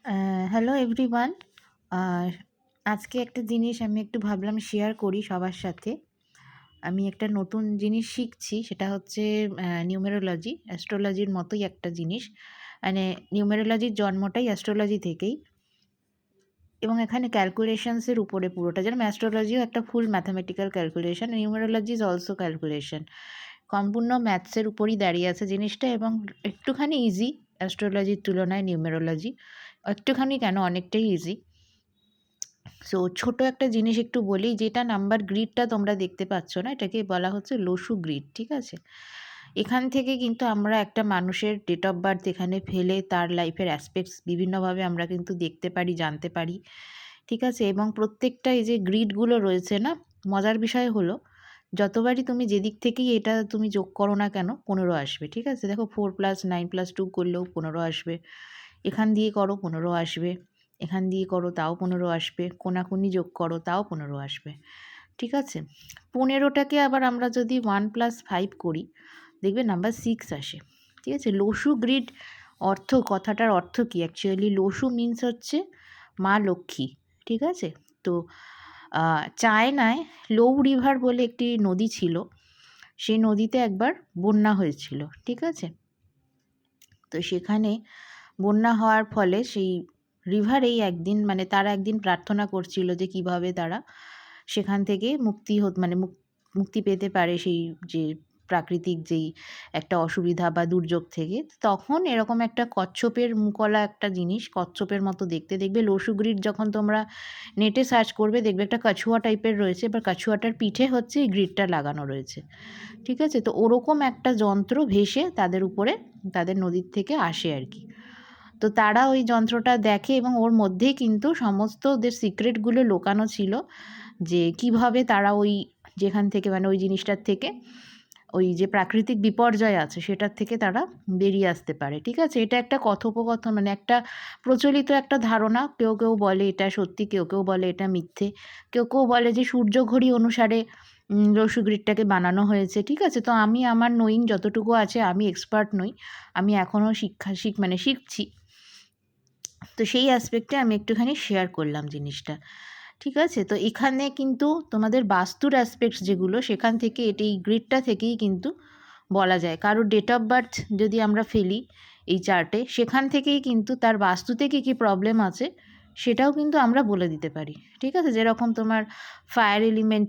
Hello everyone. আর আজকে একটা জিনিস আমি একটু ভাবলাম শেয়ার করি সবার সাথে। আমি একটা নতুন জিনিস শিখছি, সেটা হচ্ছে নিউমেরোলজি, অ্যাস্ট্রোলজির মতোই একটা জিনিস। মানে নিউমেরোলজির জন্মটাই অ্যাস্ট্রোলজি থেকেই, এবং এখানে ক্যালকুলেশনসের উপরে পুরোটা, যেরকম অ্যাস্ট্রোলজিও একটা full mathematical calculation, numerology is also calculation. সম্পূর্ণ ম্যাথসের উপরই দাঁড়িয়ে আছে জিনিসটা, এবং একটুখানি ইজি অ্যাস্ট্রোলজির তুলনায় নিউমেরোলজি। একটুখানি কেন, অনেকটাই ইজি। সো ছোট একটা জিনিস একটু বলি, যেটা নাম্বার গ্রিডটা তোমরা দেখতে পাচ্ছ না, এটাকে বলা হচ্ছে লসু গ্রিড, ঠিক আছে? এখান থেকে কিন্তু আমরা একটা মানুষের ডেট অফ বার্থ এখানে ফেলে তার লাইফের অ্যাসপেক্টস বিভিন্নভাবে আমরা কিন্তু দেখতে পারি, জানতে পারি, ঠিক আছে? এবং প্রত্যেকটা এই যে গ্রিডগুলো রয়েছে না, মজার বিষয় হলো যতবারই তুমি যেদিক থেকেই এটা তুমি যোগ করো না কেন 15 আসবে, ঠিক আছে? দেখো 4+9+2 করলেও 15 আসবে, এখান দিয়ে করো 15 আসবে, এখান দিয়ে করো তাও 15 আসবে, কোনাকুনি যোগ করো তাও 15 আসবে, ঠিক আছে? 15টাকে আবার আমরা যদি 1+5 করি, দেখবে নাম্বার 6 আসে, ঠিক আছে? লসু গ্রিড অর্থ, কথাটার অর্থ কী অ্যাকচুয়ালি? লসু মিন্স হচ্ছে মা লক্ষ্মী, ঠিক আছে? তো চায়নায় লৌ রিভার বলে একটি নদী ছিল, সেই নদীতে একবার বন্যা হয়েছিল, ঠিক আছে? তো সেখানে বন্যা হওয়ার ফলে সেই রিভারেই একদিন, মানে তারা একদিন প্রার্থনা করছিল যে কিভাবে তারা সেখান থেকে মানে মুক্তি পেতে পারে সেই যে প্রাকৃতিক যেই একটা অসুবিধা বা দুর্যোগ থেকে। তখন এরকম একটা কচ্ছপের মুখওয়ালা একটা জিনিস, কচ্ছপের মতো দেখতে, দেখবে লসু গ্রিড যখন তোমরা নেটে সার্চ করবে দেখবে একটা কাছুয়া টাইপের রয়েছে, এবার কাছুয়াটার পিঠে হচ্ছে এই গ্রিডটা লাগানো রয়েছে, ঠিক আছে? তো ওরকম একটা যন্ত্র ভেসে তাদের উপরে, তাদের নদীর থেকে আসে আর কি। তো তারা ওই যন্ত্রটা দেখে এবং ওর মধ্যেই কিন্তু সমস্ত ওদের সিক্রেটগুলো লোকানো ছিল, যে কিভাবে তারা ওই যেখান থেকে, মানে ওই জিনিসটার থেকে, ওই যে প্রাকৃতিক বিপর্যয় আছে সেটার থেকে তারা বেরিয়ে আসতে পারে, ঠিক আছে? এটা একটা কথোপকথন, মানে একটা প্রচলিত একটা ধারণা। কেউ কেউ বলে এটা সত্যি, কেউ কেউ বলে এটা মিথ্যে, কেউ কেউ বলে যে সূর্য ঘড়ি অনুসারে লসু গ্রিডটাকে বানানো হয়েছে, ঠিক আছে? তো আমি আমার নোয়িং যতটুকু আছে, আমি এক্সপার্ট নই, আমি এখনও শিখছি। তো সেই অ্যাসপেক্টে আমি একটুখানি শেয়ার করলাম জিনিসটা, ঠিক আছে? তো এখানে কিন্তু তোমাদের বাস্তুর অ্যাসপেক্টস যেগুলো, সেখান থেকে এই গ্রিডটা থেকেই কিন্তু বলা যায় কারোর ডেট অফ বার্থ যদি আমরা ফেলি এই চার্টে, সেখান থেকেই কিন্তু তার বাস্তুতে কী কী প্রবলেম আছে সেটাও কিন্তু আমরা বলে দিতে পারি, ঠিক আছে? যেরকম তোমার ফায়ার এলিমেন্ট